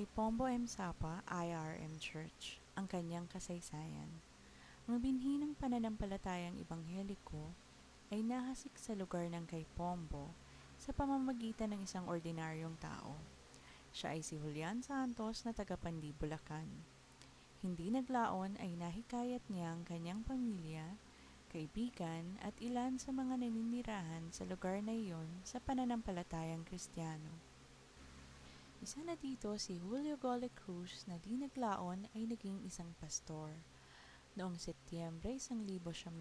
Kay Pombo M. Sapa, IRM Church, ang kanyang kasaysayan. Ang binhi ng pananampalatayang ebangheliko ay nahasik sa lugar ng kay Pombo sa pamamagitan ng isang ordinaryong tao. Siya ay si Julian Santos na taga Pandi, Bulacan. Hindi naglaon ay nahikayat niya ang kanyang pamilya, kaibigan at ilan sa mga naninirahan sa lugar na iyon sa pananampalatayang Kristiyano. Isa na dito si Julio Gole Cruz na di naglaon ay naging isang pastor. Noong Setyembre 1916,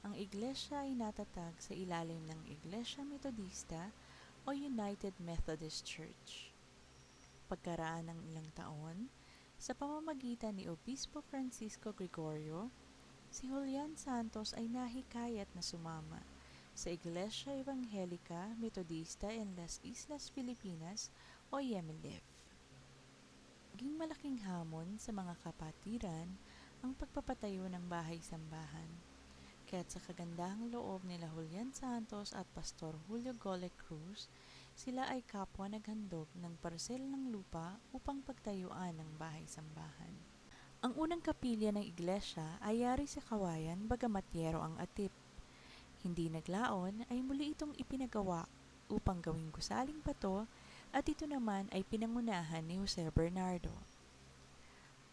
ang iglesia ay natatag sa ilalim ng Iglesia Metodista o United Methodist Church. Pagkaraan ng ilang taon, sa pamamagitan ni Obispo Francisco Gregorio, si Julian Santos ay nahikayat na sumama sa Iglesia Evangelica Metodista en las Islas Filipinas o YEMELIF. Naging malaking hamon sa mga kapatiran ang pagpapatayo ng bahay-sambahan, kaya't sa kagandahang loob nila Julian Santos at Pastor Julio Gole Cruz, sila ay kapwa naghandog ng parsel ng lupa upang pagtayuan ng bahay-sambahan. Ang unang kapilya ng iglesia ay yari sa kawayan bagamat yero ang atip. Hindi naglaon ay muli itong ipinagawa upang gawing gusaling bato at ito naman ay pinangunahan ni Jose Bernardo.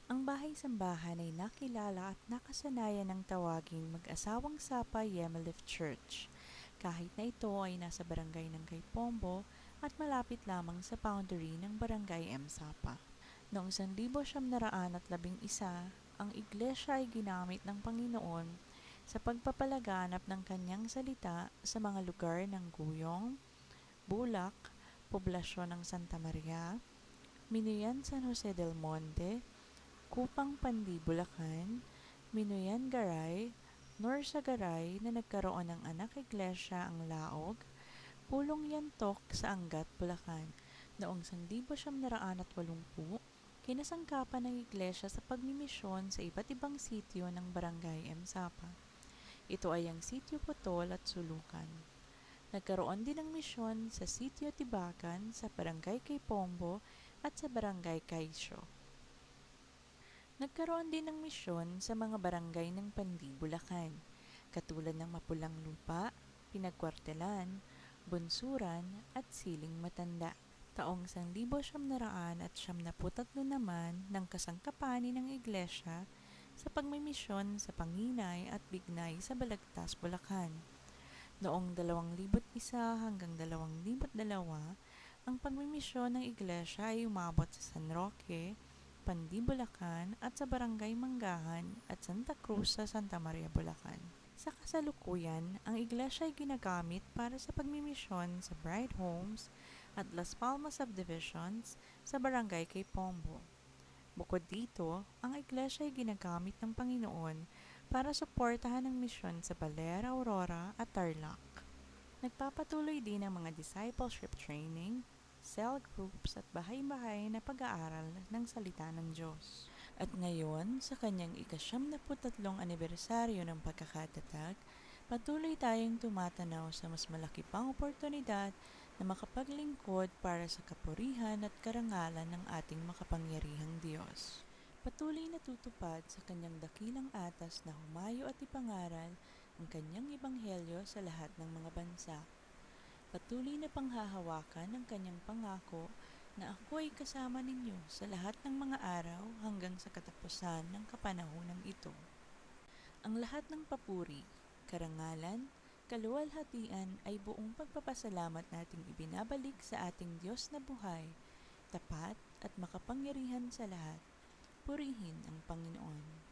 Ang bahay-sambahan ay nakilala at nakasanayan ng tawaging Mag-asawang Sapa YEMELIF Church, kahit na ito ay nasa barangay ng kay Pombo at malapit lamang sa boundary ng barangay M. Sapa. Noong 1911, ang iglesia ay ginamit ng Panginoon sa pagpapalaganap ng kanyang salita sa mga lugar ng Guyong, Bulak, Poblasyon ng Santa Maria, Minuyan San Jose del Monte, Kupang Pandi, Bulacan, Minuyan Garay, Norsagaray na nagkaroon ng anak iglesia ang Laog, Pulong Yantok sa Angat, Bulacan. Noong 1980, kinasangkapan ng iglesia sa pagmimisyon sa iba't ibang sitio ng barangay M. Sapa. Ito ay ang Sitio Putol at Sulukan. Nagkaroon din ng misyon sa Sitio Tibakan, sa Barangay kay Pombo at sa Barangay Kaisyo. Nagkaroon din ng misyon sa mga barangay ng Pandi, Bulacan, katulad ng Mapulang Lupa, Pinagkwartelan, Bunsuran at Siling Matanda. Taong 1973 naman ng kasangkapanin ng iglesia sa pagmimisyon sa Panginay at Bignay sa Balagtas, Bulacan. Noong 2001 hanggang 2002, ang pagmimisyon ng iglesia ay umabot sa San Roque, Pandi, Bulacan at sa Barangay Manggahan at Santa Cruz sa Santa Maria, Bulacan. Sa kasalukuyan, ang iglesia ay ginagamit para sa pagmimisyon sa Bright Homes at Las Palmas Subdivisions sa Barangay kay Pombo. Bukod dito, ang iglesia ay ginagamit ng Panginoon para suportahan ang misyon sa Baler, Aurora at Tarlac. Nagpapatuloy din ang mga discipleship training, cell groups at bahay-bahay na pag-aaral ng salita ng Diyos. At ngayon, sa kanyang ika-73 anibersaryo ng pagkakatatag, patuloy tayong tumatanaw sa mas malaki pang oportunidad na makapaglingkod para sa kapurihan at karangalan ng ating makapangyarihang Diyos. Patuloy na tutupad sa kanyang dakilang atas na humayo at ipangaral ang kanyang ebanghelyo sa lahat ng mga bansa. Patuloy na panghahawakan ang kanyang pangako na ako ay kasama ninyo sa lahat ng mga araw hanggang sa katapusan ng kapanahunan ito. Ang lahat ng papuri, karangalan, kaluwalhatian ay buong pagpapasalamat nating ibinabalik sa ating Diyos na buhay, tapat at makapangyarihan sa lahat. Purihin ang Panginoon.